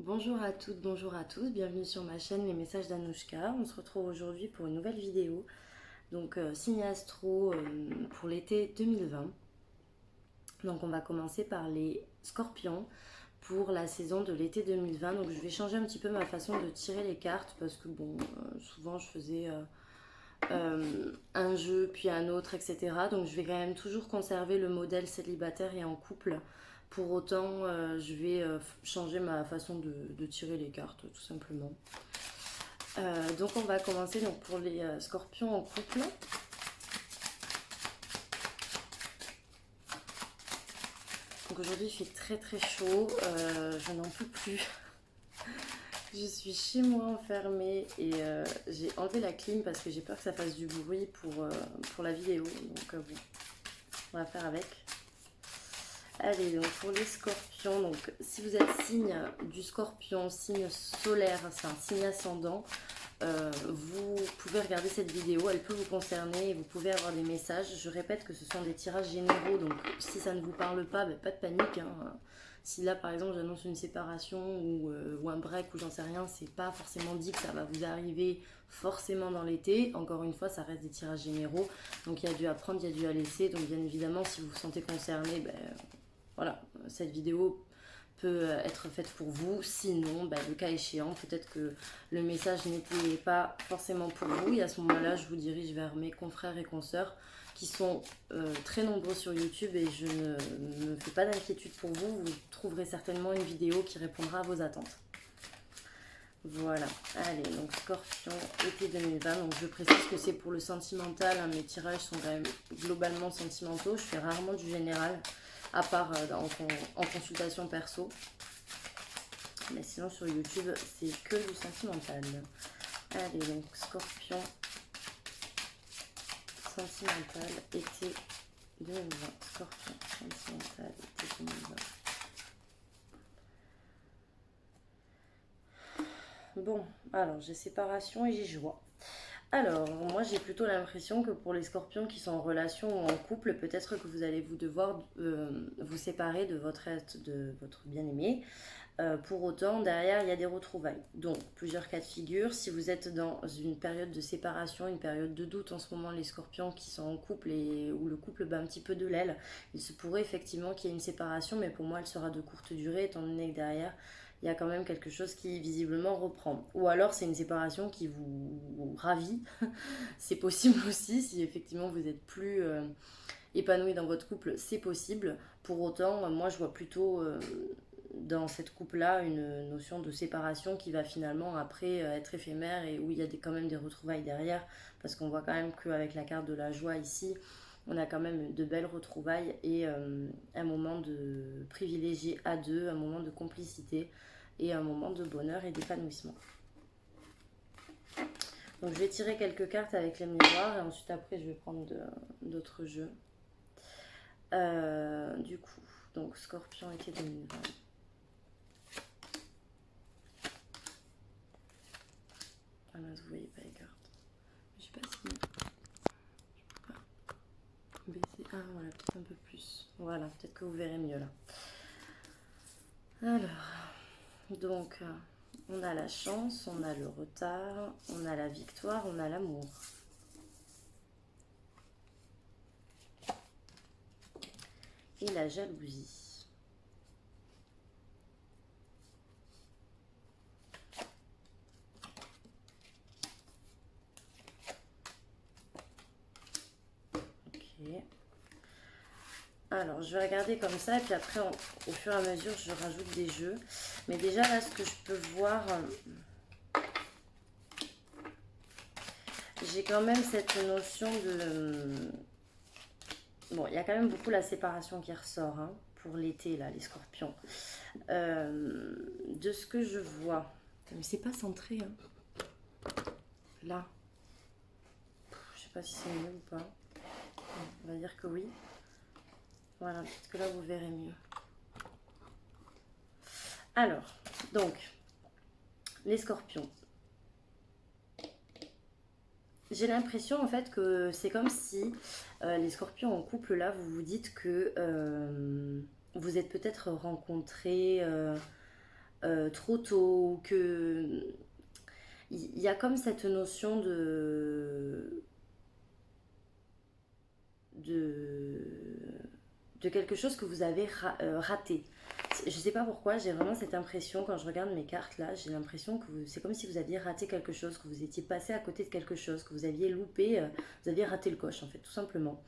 Bonjour à toutes, bonjour à tous, bienvenue sur ma chaîne Les Messages d'Anouchka. On se retrouve aujourd'hui pour une nouvelle vidéo, donc signe astro pour l'été 2020. Donc on va commencer par les scorpions pour la saison de l'été 2020. Donc je vais changer un petit peu ma façon de tirer les cartes parce que bon, souvent je faisais un jeu puis un autre, etc. Donc je vais quand même toujours conserver le modèle célibataire et en couple. Pour autant, je vais changer ma façon de tirer les cartes, tout simplement. Donc on va commencer donc, pour les scorpions en couple. Donc aujourd'hui il fait très très chaud, je n'en peux plus. Je suis chez moi enfermée et j'ai enlevé la clim parce que j'ai peur que ça fasse du bruit pour la vidéo. Donc bon, on va faire avec. Allez, donc pour les scorpions, donc si vous êtes signe du scorpion, signe solaire, c'est un signe ascendant, vous pouvez regarder cette vidéo, elle peut vous concerner et vous pouvez avoir des messages. Je répète que ce sont des tirages généraux, donc si ça ne vous parle pas, ben, pas de panique. Hein. Si là par exemple j'annonce une séparation ou un break ou j'en sais rien, c'est pas forcément dit que ça va vous arriver forcément dans l'été. Encore une fois, ça reste des tirages généraux, donc il y a du à prendre, il y a du à laisser. Donc bien évidemment, si vous vous sentez concerné, ben, voilà, cette vidéo peut être faite pour vous. Sinon, bah, le cas échéant, peut-être que le message n'était pas forcément pour vous. Et à ce moment-là, je vous dirige vers mes confrères et consoeurs qui sont très nombreux sur YouTube et je ne me fais pas d'inquiétude pour vous. Vous trouverez certainement une vidéo qui répondra à vos attentes. Voilà, allez, donc Scorpion, été 2020. Donc je précise que c'est pour le sentimental. Hein, mes tirages sont quand même globalement sentimentaux. Je fais rarement du général, à part en consultation perso. Mais sinon sur YouTube, c'est que du sentimental. Allez, donc Scorpion, sentimental, été 2020. Scorpion, sentimental, été 2020. Bon, alors j'ai séparation et j'ai joie. Alors, moi j'ai plutôt l'impression que pour les scorpions qui sont en relation ou en couple, peut-être que vous allez vous devoir vous séparer de votre bien-aimé. Pour autant, derrière, il y a des retrouvailles. Donc, plusieurs cas de figure. Si vous êtes dans une période de séparation, une période de doute en ce moment, les scorpions qui sont en couple et où le couple bat un petit peu de l'aile, il se pourrait effectivement qu'il y ait une séparation, mais pour moi, elle sera de courte durée, étant donné que derrière, il y a quand même quelque chose qui visiblement reprend. Ou alors, c'est une séparation qui vous ravit. C'est possible aussi, si effectivement vous êtes plus épanoui dans votre couple, c'est possible. Pour autant, moi, je vois plutôt dans cette couple-là une notion de séparation qui va finalement après être éphémère et où il y a quand même des retrouvailles derrière, parce qu'on voit quand même qu'avec la carte de la joie ici, on a quand même de belles retrouvailles et un moment de privilégié à deux, un moment de complicité et un moment de bonheur et d'épanouissement. Donc je vais tirer quelques cartes avec les miroirs et ensuite après je vais prendre d'autres jeux. Du coup, donc Scorpion été 2020. Ah mince, vous voyez pas les cartes. Je sais pas si je peux pas baisser. Ah voilà, peut-être un peu plus. Voilà, peut-être que vous verrez mieux là. Alors, donc on a la chance, on a le retard, on a la victoire, on a l'amour. Et la jalousie. Ok. Alors, je vais regarder comme ça et puis après, au fur et à mesure, je rajoute des jeux. Mais déjà, là, ce que je peux voir, j'ai quand même cette notion de... Bon, il y a quand même beaucoup la séparation qui ressort hein, pour l'été, là, les scorpions. De ce que je vois... Mais c'est pas centré, hein. Là. Je sais pas si c'est mieux ou pas. On va dire que oui. Voilà, peut-être que là, vous verrez mieux. Alors, donc, les scorpions. J'ai l'impression en fait que c'est comme si les scorpions en couple là, vous vous dites que vous êtes peut-être rencontrés trop tôt, que il y a comme cette notion de, de quelque chose que vous avez raté. Je sais pas pourquoi, j'ai vraiment cette impression quand je regarde mes cartes là, j'ai l'impression que c'est comme si vous aviez raté quelque chose, que vous étiez passé à côté de quelque chose, que vous aviez loupé, vous aviez raté le coche en fait, tout simplement.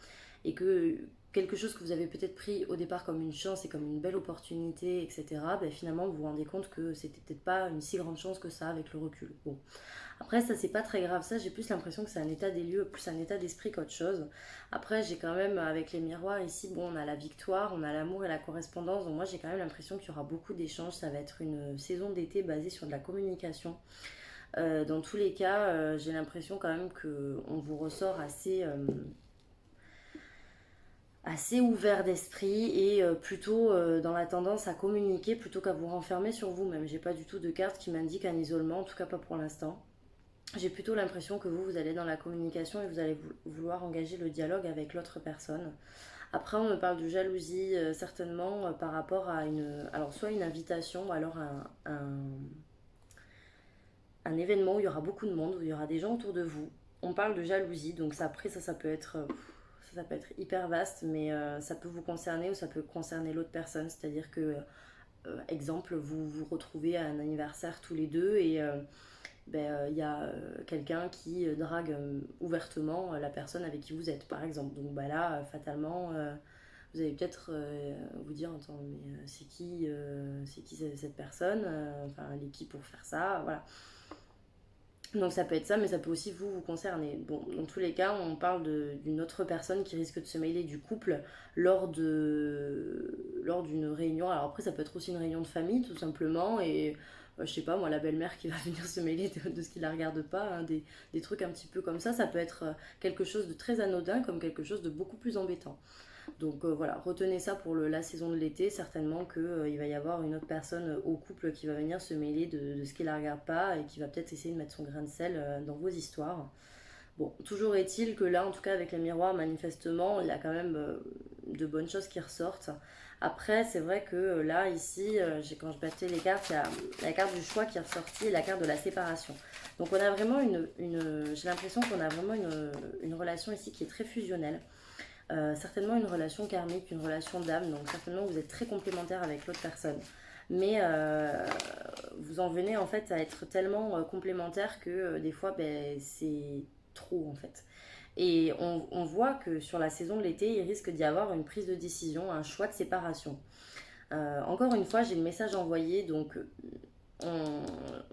Et que quelque chose que vous avez peut-être pris au départ comme une chance et comme une belle opportunité, etc., ben, finalement vous vous rendez compte que c'était peut-être pas une si grande chance que ça avec le recul. Bon, après, ça, c'est pas très grave. Ça, j'ai plus l'impression que c'est un état des lieux, plus un état d'esprit qu'autre chose. Après, j'ai quand même, avec les miroirs ici, bon, on a la victoire, on a l'amour et la correspondance. Donc, moi, j'ai quand même l'impression qu'il y aura beaucoup d'échanges. Ça va être une saison d'été basée sur de la communication. Dans tous les cas, j'ai l'impression quand même qu'on vous ressort assez ouvert d'esprit et plutôt dans la tendance à communiquer plutôt qu'à vous renfermer sur vous-même. J'ai pas du tout de carte qui m'indique un isolement, en tout cas pas pour l'instant. J'ai plutôt l'impression que vous allez dans la communication et vous allez vouloir engager le dialogue avec l'autre personne. Après, on me parle de jalousie, certainement par rapport à alors soit une invitation, ou alors un événement où il y aura beaucoup de monde, où il y aura des gens autour de vous. On parle de jalousie, donc ça, après, ça peut être, ça peut être hyper vaste, mais ça peut vous concerner ou ça peut concerner l'autre personne. C'est-à-dire que, exemple, vous vous retrouvez à un anniversaire tous les deux et ben, y a quelqu'un qui drague ouvertement la personne avec qui vous êtes, par exemple. Donc bah là, fatalement, vous allez peut-être vous dire, attends, mais c'est qui cette personne. Enfin, elle est qui pour faire ça, voilà. Donc ça peut être ça, mais ça peut aussi vous concerner. Bon, dans tous les cas, on parle d'une autre personne qui risque de se mêler du couple lors d'une réunion. Alors après, ça peut être aussi une réunion de famille, tout simplement, et je sais pas, moi, la belle-mère qui va venir se mêler de ce qui la regarde pas, hein, des trucs un petit peu comme ça peut être quelque chose de très anodin comme quelque chose de beaucoup plus embêtant. Donc voilà, retenez ça pour la saison de l'été, certainement qu'il va y avoir une autre personne au couple qui va venir se mêler de ce qui la regarde pas et qui va peut-être essayer de mettre son grain de sel dans vos histoires. Bon, toujours est-il que là, en tout cas avec les miroirs, manifestement, il y a quand même de bonnes choses qui ressortent. Après, c'est vrai que là, ici, quand je battais les cartes, il y a la carte du choix qui est ressortie et la carte de la séparation. Donc on a vraiment j'ai l'impression qu'on a vraiment une relation ici qui est très fusionnelle. Certainement une relation karmique, une relation d'âme, donc certainement vous êtes très complémentaire avec l'autre personne. Mais vous en venez en fait à être tellement complémentaire que des fois ben, c'est trop en fait. Et on voit que sur la saison de l'été, il risque d'y avoir une prise de décision, un choix de séparation. Encore une fois, j'ai le message envoyé, donc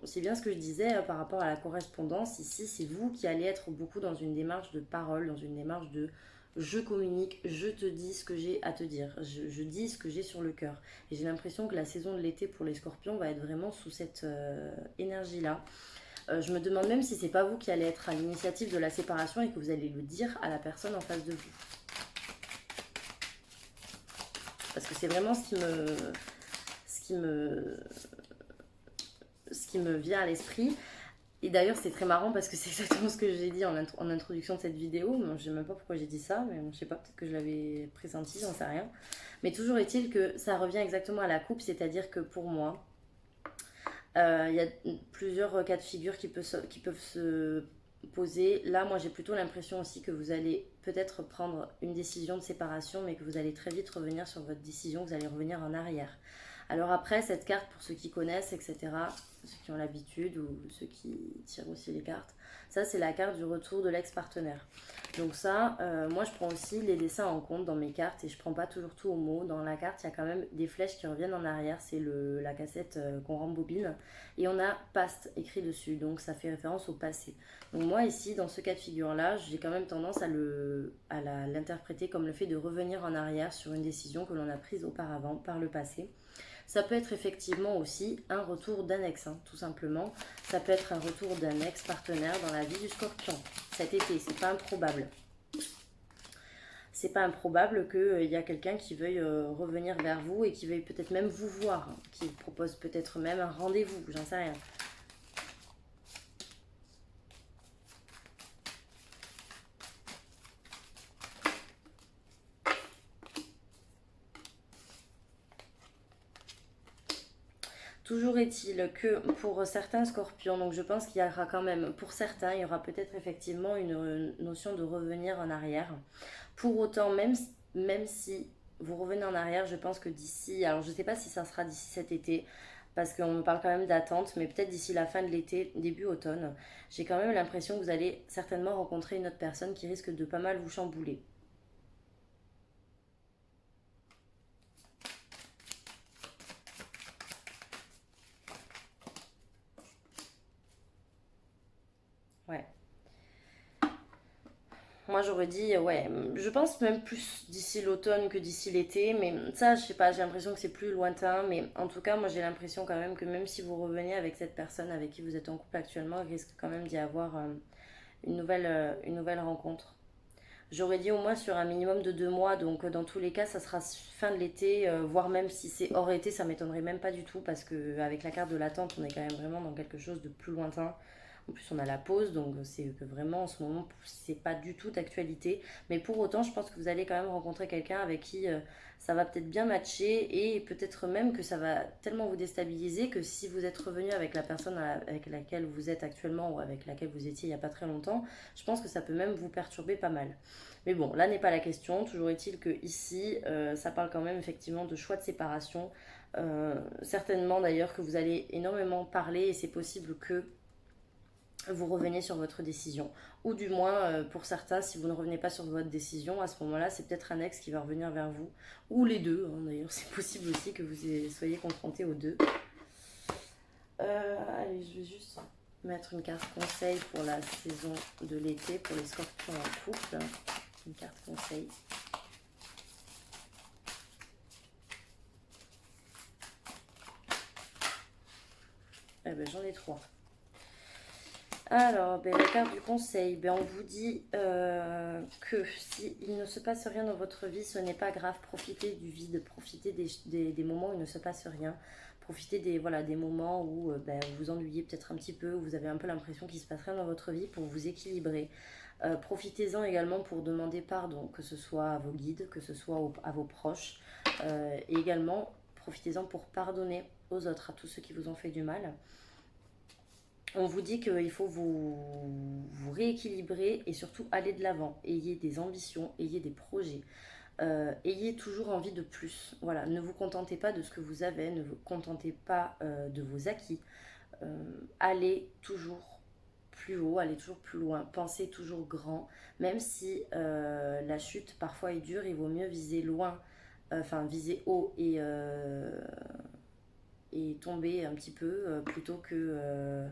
c'est bien ce que je disais par rapport à la correspondance. Ici, c'est vous qui allez être beaucoup dans une démarche de parole, dans une démarche de je communique, je te dis ce que j'ai à te dire, je dis ce que j'ai sur le cœur. Et j'ai l'impression que la saison de l'été pour les scorpions va être vraiment sous cette énergie-là. Je me demande même si c'est pas vous qui allez être à l'initiative de la séparation et que vous allez le dire à la personne en face de vous. Parce que c'est vraiment ce qui me vient à l'esprit. Et d'ailleurs, c'est très marrant parce que c'est exactement ce que j'ai dit en introduction de cette vidéo. Je ne sais même pas pourquoi j'ai dit ça, mais je sais pas, peut-être que je l'avais pressenti, j'en sais rien. Mais toujours est-il que ça revient exactement à la coupe, c'est-à-dire que pour moi, il y a plusieurs cas de figure qui peuvent se poser. Là, moi, j'ai plutôt l'impression aussi que vous allez peut-être prendre une décision de séparation, mais que vous allez très vite revenir sur votre décision, vous allez revenir en arrière. Alors après, cette carte, pour ceux qui connaissent, etc., ceux qui ont l'habitude ou ceux qui tirent aussi les cartes, ça c'est la carte du retour de l'ex-partenaire. Donc ça, moi je prends aussi les dessins en compte dans mes cartes et je prends pas toujours tout au mot. Dans la carte, il y a quand même des flèches qui reviennent en arrière, c'est la cassette qu'on rembobine. Et on a past écrit dessus, donc ça fait référence au passé. Donc moi ici, dans ce cas de figure-là, j'ai quand même tendance à l'interpréter comme le fait de revenir en arrière sur une décision que l'on a prise auparavant, par le passé. Ça peut être effectivement aussi un retour d'un ex, hein, tout simplement. Ça peut être un retour d'un ex-partenaire dans la vie du scorpion cet été, c'est pas improbable. C'est pas improbable qu'il y a quelqu'un qui veuille revenir vers vous et qui veuille peut-être même vous voir, hein, qui propose peut-être même un rendez-vous, j'en sais rien. Toujours est-il que pour certains scorpions, donc je pense qu'il y aura quand même, pour certains, il y aura peut-être effectivement une notion de revenir en arrière. Pour autant, même si vous revenez en arrière, je pense que d'ici, alors je ne sais pas si ça sera d'ici cet été, parce qu'on me parle quand même d'attente, mais peut-être d'ici la fin de l'été, début automne, j'ai quand même l'impression que vous allez certainement rencontrer une autre personne qui risque de pas mal vous chambouler. Ouais. Moi j'aurais dit, ouais, je pense même plus d'ici l'automne que d'ici l'été, mais ça, je sais pas, j'ai l'impression que c'est plus lointain, mais en tout cas, moi j'ai l'impression quand même que même si vous revenez avec cette personne avec qui vous êtes en couple actuellement, il risque quand même d'y avoir une nouvelle rencontre. J'aurais dit au moins sur un minimum de 2 mois, donc dans tous les cas, ça sera fin de l'été, voire même si c'est hors été, ça m'étonnerait même pas du tout, parce que avec la carte de l'attente, on est quand même vraiment dans quelque chose de plus lointain. En plus, on a la pause, donc c'est que vraiment en ce moment, c'est pas du tout d'actualité. Mais pour autant, je pense que vous allez quand même rencontrer quelqu'un avec qui ça va peut-être bien matcher et peut-être même que ça va tellement vous déstabiliser que si vous êtes revenu avec la personne avec laquelle vous êtes actuellement ou avec laquelle vous étiez il n'y a pas très longtemps, je pense que ça peut même vous perturber pas mal. Mais bon, là n'est pas la question. Toujours est-il que ici, ça parle quand même effectivement de choix de séparation. Certainement d'ailleurs que vous allez énormément parler et c'est possible que vous reveniez sur votre décision. Ou du moins, pour certains, si vous ne revenez pas sur votre décision, à ce moment-là, c'est peut-être un ex qui va revenir vers vous. Ou les deux, hein, d'ailleurs, c'est possible aussi que vous soyez confrontés aux deux. Allez, je vais juste mettre une carte conseil pour la saison de l'été, pour les scorpions en couple. Une carte conseil. Eh ben, j'en ai 3. Alors, ben, la carte du conseil, ben, on vous dit que s'il ne se passe rien dans votre vie, ce n'est pas grave. Profitez du vide, profitez des moments où il ne se passe rien. Profitez voilà, des moments où ben, vous vous ennuyez peut-être un petit peu, où vous avez un peu l'impression qu'il ne se passe rien dans votre vie pour vous équilibrer. Profitez-en également pour demander pardon, que ce soit à vos guides, que ce soit à vos proches. Et également, profitez-en pour pardonner aux autres, à tous ceux qui vous ont fait du mal. On vous dit qu'il faut vous rééquilibrer et surtout aller de l'avant. Ayez des ambitions, ayez des projets. Ayez toujours envie de plus. Voilà, ne vous contentez pas de ce que vous avez, ne vous contentez pas de vos acquis. Allez toujours plus haut, allez toujours plus loin, pensez toujours grand. Même si la chute parfois est dure, il vaut mieux viser loin, enfin viser haut et tomber un petit peu plutôt que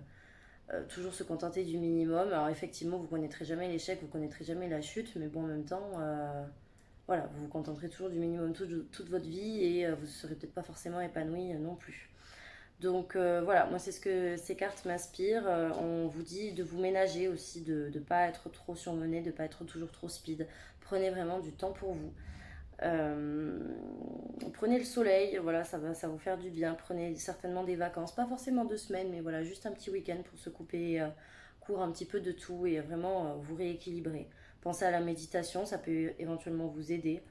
toujours se contenter du minimum. Alors effectivement, vous connaîtrez jamais l'échec, vous connaîtrez jamais la chute, mais bon, en même temps, voilà, vous vous contenterez toujours du minimum toute votre vie et vous ne serez peut-être pas forcément épanoui non plus. Donc voilà, moi c'est ce que ces cartes m'inspirent. On vous dit de vous ménager aussi, de ne pas être trop surmené, de ne pas être toujours trop speed. Prenez vraiment du temps pour vous. Euh, Prenez le soleil, voilà, ça va vous faire du bien. Prenez certainement des vacances, pas forcément 2 semaines, mais voilà, juste un petit week-end pour se couper court un petit peu de tout et vraiment vous rééquilibrer. Pensez à la méditation, ça peut éventuellement vous aider.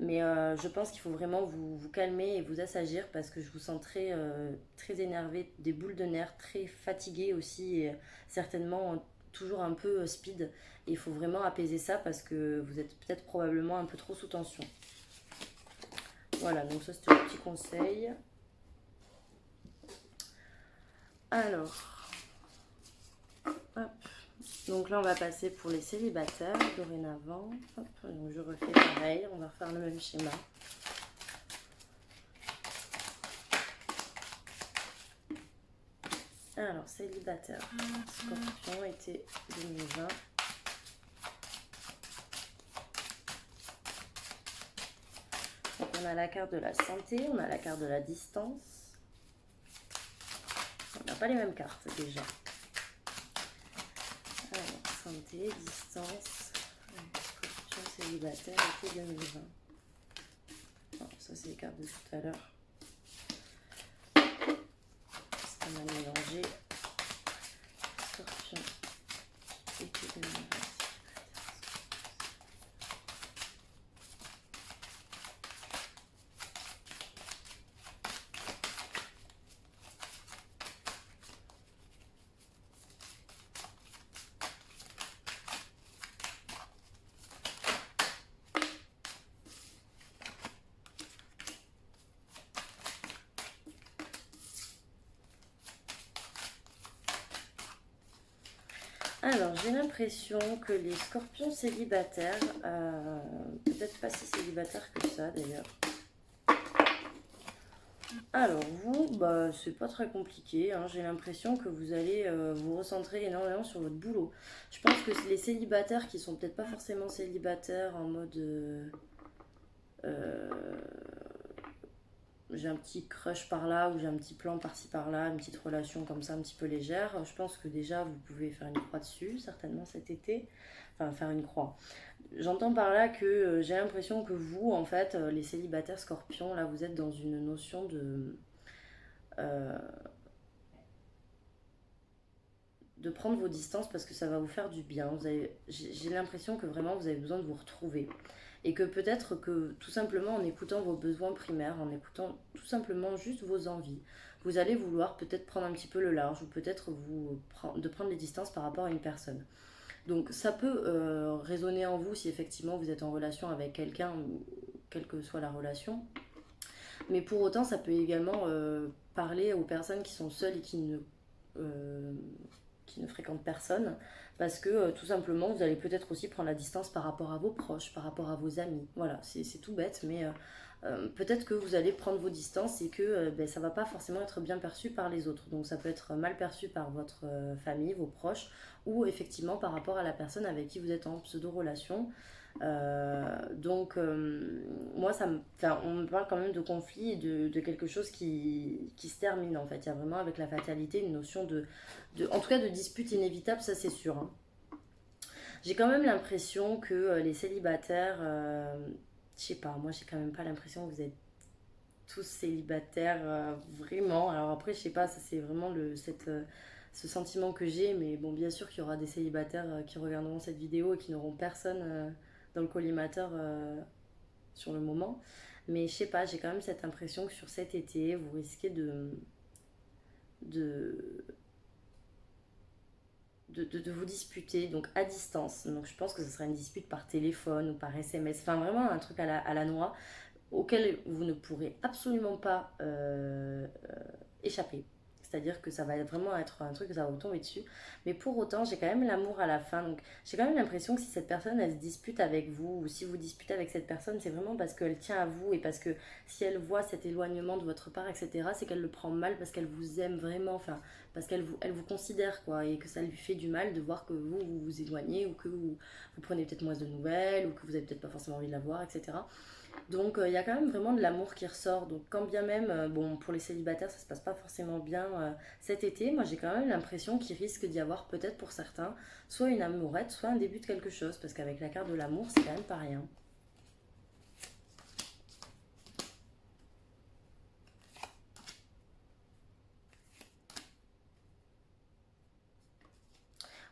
Mais je pense qu'il faut vraiment vous calmer et vous assagir parce que je vous sens très énervé, des boules de nerfs, très fatigué aussi et certainement toujours un peu speed. Et il faut vraiment apaiser ça parce que vous êtes peut-être probablement un peu trop sous tension. Voilà, donc ça c'était un petit conseil. Alors, hop. Donc là on va passer pour les célibataires dorénavant. Hop, donc je refais pareil, on va refaire le même schéma. Alors, célibataire, Scorpion, été 2020. Donc on a la carte de la santé, on a la carte de la distance. On n'a pas les mêmes cartes déjà. Alors, santé, distance, Scorpion, célibataire, été 2020. Alors, ça c'est les cartes de tout à l'heure. Ça m'a mélangé. Scorpion, été 2020. Alors, j'ai l'impression que les scorpions célibataires, peut-être pas si célibataires que ça d'ailleurs. Alors, vous, bah, c'est pas très compliqué, hein. J'ai l'impression que vous allez vous recentrer énormément sur votre boulot. Je pense que les célibataires qui sont peut-être pas forcément célibataires en mode euh, j'ai un petit crush par là ou j'ai un petit plan par-ci par-là, une petite relation comme ça un petit peu légère. Je pense que déjà vous pouvez faire une croix dessus, certainement cet été. Enfin, faire une croix. J'entends par là que j'ai l'impression que vous, en fait, les célibataires scorpions, là vous êtes dans une notion euh, de prendre vos distances parce que ça va vous faire du bien. J'ai l'impression que vraiment vous avez besoin de vous retrouver. Et que peut-être que tout simplement en écoutant vos besoins primaires, en écoutant tout simplement juste vos envies, vous allez vouloir peut-être prendre un petit peu le large ou peut-être de prendre les distances par rapport à une personne. Donc ça peut résonner en vous si effectivement vous êtes en relation avec quelqu'un, quelle que soit la relation. Mais pour autant, ça peut également parler aux personnes qui sont seules et euh, qui ne fréquentent personne. Parce que tout simplement, vous allez peut-être aussi prendre la distance par rapport à vos proches, par rapport à vos amis. Voilà, c'est tout bête, mais peut-être que vous allez prendre vos distances et que ben, ça va pas forcément être bien perçu par les autres. Donc ça peut être mal perçu par votre famille, vos proches, ou effectivement par rapport à la personne avec qui vous êtes en pseudo-relation. Moi, enfin, on me parle quand même de conflit et de quelque chose qui se termine en fait. Il y a vraiment avec la fatalité une notion en tout cas de dispute inévitable, ça c'est sûr, hein. J'ai quand même l'impression que les célibataires, je sais pas, moi j'ai quand même pas l'impression que vous êtes tous célibataires vraiment. Alors après, je sais pas, ça c'est vraiment ce sentiment que j'ai, mais bon, bien sûr qu'il y aura des célibataires qui regarderont cette vidéo et qui n'auront personne dans le collimateur sur le moment. Mais je sais pas, j'ai quand même cette impression que sur cet été, vous risquez de, de vous disputer, donc à distance. Donc je pense que ce sera une dispute par téléphone ou par SMS. Enfin, vraiment un truc à la noix auquel vous ne pourrez absolument pas échapper. C'est-à-dire que ça va vraiment être un truc que ça va vous tomber dessus. Mais pour autant, j'ai quand même l'amour à la fin. Donc j'ai quand même l'impression que si cette personne, elle se dispute avec vous, ou si vous disputez avec cette personne, c'est vraiment parce qu'elle tient à vous et parce que si elle voit cet éloignement de votre part, etc., c'est qu'elle le prend mal parce qu'elle vous aime vraiment, enfin, parce elle vous considère, quoi, et que ça lui fait du mal de voir que vous vous éloignez ou que vous prenez peut-être moins de nouvelles ou que vous avez peut-être pas forcément envie de la voir, etc. Donc il y a quand même vraiment de l'amour qui ressort. Donc quand bien même, bon, pour les célibataires, ça se passe pas forcément bien cet été, moi j'ai quand même l'impression qu'il risque d'y avoir peut-être pour certains, soit une amourette, soit un début de quelque chose, parce qu'avec la carte de l'amour, c'est quand même pas rien.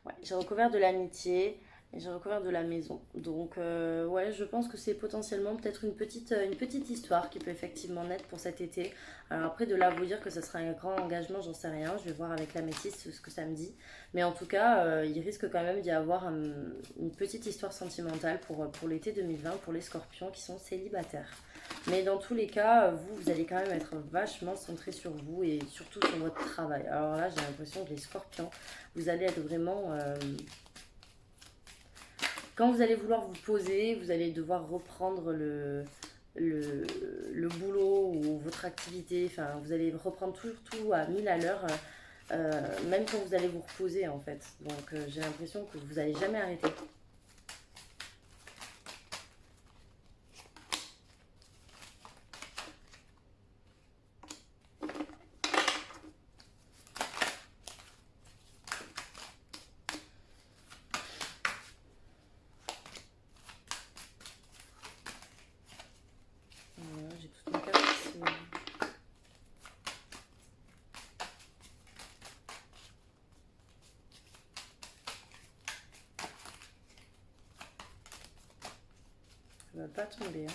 Ouais, j'ai recouvert de l'amitié et j'ai recouvert de la maison. Donc, ouais, je pense que c'est potentiellement peut-être une petite histoire qui peut effectivement naître pour cet été. Alors après, de là à vous dire que ça sera un grand engagement, j'en sais rien. Je vais voir avec la métisse ce que ça me dit. Mais en tout cas, il risque quand même d'y avoir une petite histoire sentimentale pour l'été 2020 pour les scorpions qui sont célibataires. Mais dans tous les cas, vous allez quand même être vachement centré sur vous et surtout sur votre travail. Alors là, j'ai l'impression que les scorpions, vous allez être vraiment quand vous allez vouloir vous poser, vous allez devoir reprendre le, le boulot ou votre activité. Enfin, vous allez reprendre tout à 1000 à l'heure, même quand vous allez vous reposer en fait. Donc j'ai l'impression que vous n'allez jamais arrêter. Voilà, j'ai toute une carte qui ne va pas tomber, hein.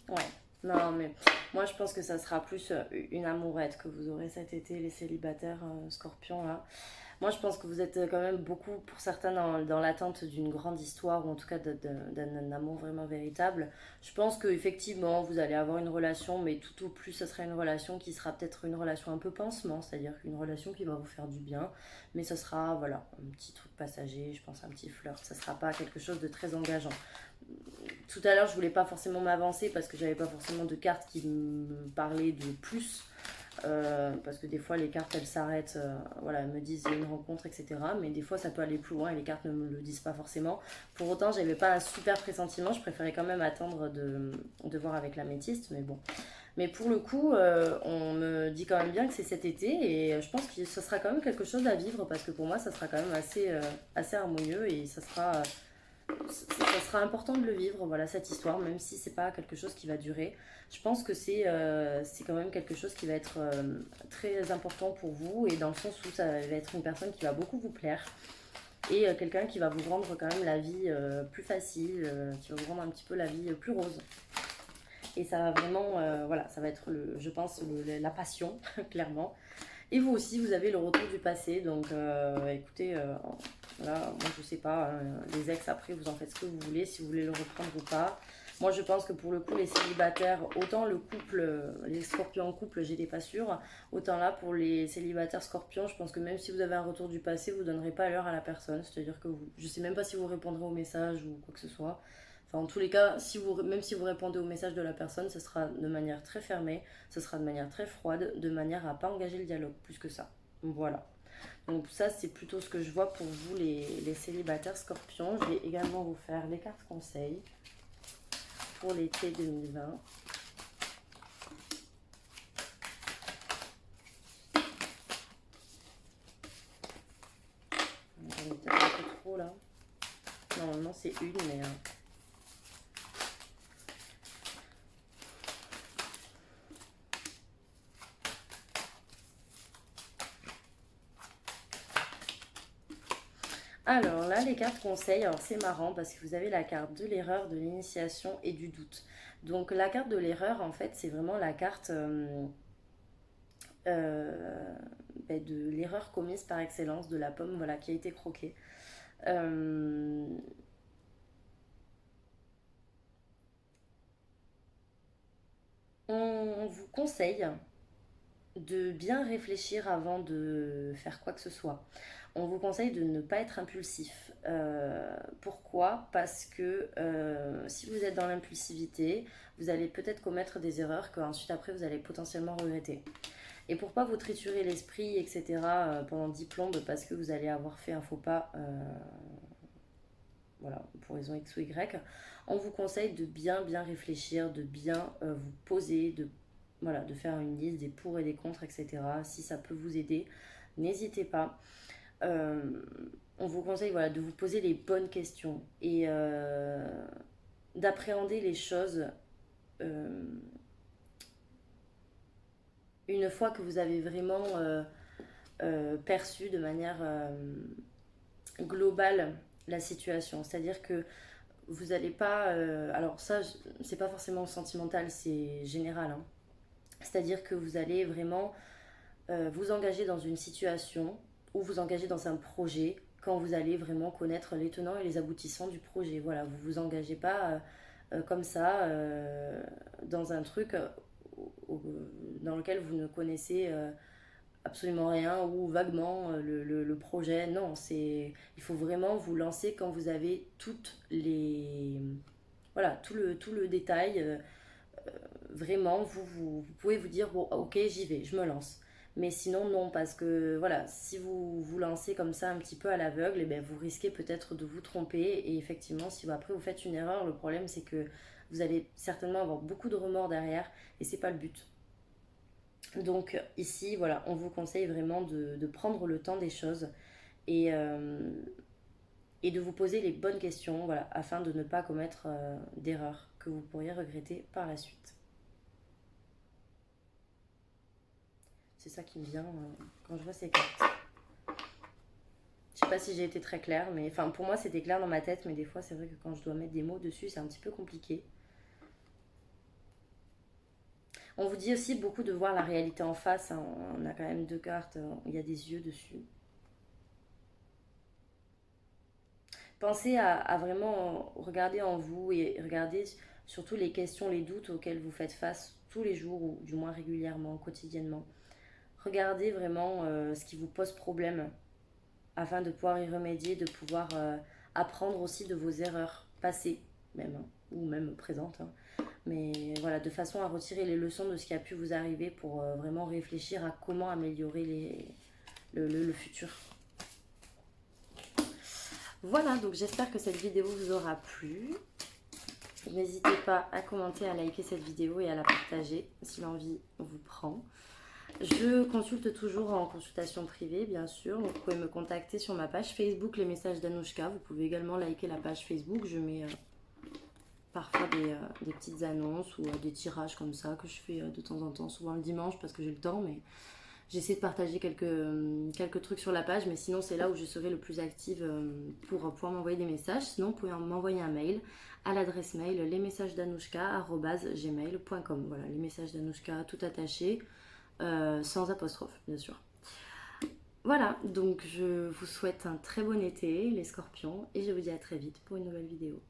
Ouais. Non, mais moi je pense que ça sera plus une amourette que vous aurez cet été, les célibataires scorpions là. Moi, je pense que vous êtes quand même beaucoup, pour certains, dans l'attente d'une grande histoire, ou en tout cas d'un amour vraiment véritable. Je pense qu'effectivement, vous allez avoir une relation, mais tout au plus, ce sera une relation qui sera peut-être une relation un peu pansement, c'est-à-dire une relation qui va vous faire du bien, mais ce sera, voilà, un petit truc passager, je pense un petit flirt, ça sera pas quelque chose de très engageant. Tout à l'heure, je voulais pas forcément m'avancer parce que j'avais pas forcément de cartes qui me parlaient de plus. Parce que des fois les cartes elles s'arrêtent, voilà, elles me disent une rencontre, etc. Mais des fois ça peut aller plus loin et les cartes ne me le disent pas forcément. Pour autant, j'avais pas un super pressentiment, je préférais quand même attendre de voir avec la métiste, mais bon. Mais pour le coup, on me dit quand même bien que c'est cet été et je pense que ce sera quand même quelque chose à vivre parce que pour moi ça sera quand même assez harmonieux et ça sera important de le vivre, voilà, cette histoire, même si c'est pas quelque chose qui va durer. Je pense que c'est quand même quelque chose qui va être très important pour vous et dans le sens où ça va être une personne qui va beaucoup vous plaire et quelqu'un qui va vous rendre quand même la vie plus facile, qui va vous rendre un petit peu la vie plus rose. Et ça va vraiment, voilà, ça va être, je pense, la passion, clairement. Et vous aussi, vous avez le retour du passé. Donc, écoutez, voilà, moi je sais pas, hein, les ex après, vous en faites ce que vous voulez, si vous voulez le reprendre ou pas. Moi je pense que pour le coup, les célibataires, autant le couple, les scorpions en couple, j'étais pas sûre, autant là pour les célibataires scorpions, je pense que même si vous avez un retour du passé, vous donnerez pas l'heure à la personne. C'est-à-dire que vous, je sais même pas si vous répondrez au message ou quoi que ce soit. Enfin, en tous les cas, si vous, même si vous répondez au message de la personne, ce sera de manière très fermée, ce sera de manière très froide, de manière à pas engager le dialogue plus que ça. Voilà. Donc ça, c'est plutôt ce que je vois pour vous, les célibataires scorpions. Je vais également vous faire les cartes conseils pour l'été 2020. J'en ai peut-être un peu trop là. Normalement, c'est une, mais... Alors là, les cartes conseils, alors c'est marrant parce que vous avez la carte de l'erreur, de l'initiation et du doute. Donc la carte de l'erreur, en fait, c'est vraiment la carte euh, de l'erreur commise par excellence, de la pomme, voilà, qui a été croquée. Euh, on vous conseille de bien réfléchir avant de faire quoi que ce soit. On vous conseille de ne pas être impulsif. Pourquoi? Parce que si vous êtes dans l'impulsivité, vous allez peut-être commettre des erreurs que ensuite après vous allez potentiellement regretter. Et pour pas vous triturer l'esprit, etc., pendant 10 plombes parce que vous allez avoir fait un faux pas, voilà, pour raison X ou Y, on vous conseille de bien réfléchir, de bien vous poser, voilà, de faire une liste des pour et des contre, etc. Si ça peut vous aider, n'hésitez pas. Euh, on vous conseille, voilà, de vous poser les bonnes questions et d'appréhender les choses euh, une fois que vous avez vraiment perçu de manière globale la situation. C'est-à-dire que vous n'allez pas... alors ça, c'est pas forcément sentimental, c'est général, hein. C'est-à-dire que vous allez vraiment vous engager dans une situation ou vous engager dans un projet quand vous allez vraiment connaître les tenants et les aboutissants du projet. Voilà, vous vous engagez pas comme ça dans un truc dans lequel vous ne connaissez absolument rien ou vaguement le projet. Non, il faut vraiment vous lancer quand vous avez toutes les... Voilà, tout le détail. Vraiment, vous pouvez vous dire, bon, ok, j'y vais, je me lance. Mais sinon, non, parce que voilà, si vous vous lancez comme ça un petit peu à l'aveugle, eh bien, vous risquez peut-être de vous tromper. Et effectivement, si après vous faites une erreur, le problème c'est que vous allez certainement avoir beaucoup de remords derrière et c'est pas le but. Donc ici, voilà, on vous conseille vraiment de prendre le temps des choses et, euh, et de vous poser les bonnes questions, voilà, afin de ne pas commettre d'erreurs que vous pourriez regretter par la suite. C'est ça qui me vient quand je vois ces cartes. Je sais pas si j'ai été très claire, mais enfin pour moi c'était clair dans ma tête, mais des fois c'est vrai que quand je dois mettre des mots dessus, c'est un petit peu compliqué. On vous dit aussi beaucoup de voir la réalité en face, hein. On a quand même deux cartes, il y a des yeux dessus. pensez à vraiment regarder en vous et regarder surtout les questions, les doutes auxquels vous faites face tous les jours ou du moins régulièrement, quotidiennement. Regardez vraiment ce qui vous pose problème afin de pouvoir y remédier, de pouvoir apprendre aussi de vos erreurs passées même, hein, ou même présentes, hein. Mais voilà, de façon à retirer les leçons de ce qui a pu vous arriver pour vraiment réfléchir à comment améliorer le futur. Voilà, donc j'espère que cette vidéo vous aura plu. N'hésitez pas à commenter, à liker cette vidéo et à la partager si l'envie vous prend. Je consulte toujours en consultation privée, bien sûr. Donc vous pouvez me contacter sur ma page Facebook, les messages d'Anouchka. Vous pouvez également liker la page Facebook. Je mets parfois des petites annonces ou des tirages comme ça que je fais de temps en temps, souvent le dimanche parce que j'ai le temps, mais j'essaie de partager quelques trucs sur la page, mais sinon c'est là où je serai le plus active pour pouvoir m'envoyer des messages. Sinon vous pouvez m'envoyer un mail à l'adresse mail lesmessagesdanouchka@gmail.com. Voilà, les messages d'Anouchka tout attaché, sans apostrophe bien sûr. Voilà, donc je vous souhaite un très bon été les scorpions et je vous dis à très vite pour une nouvelle vidéo.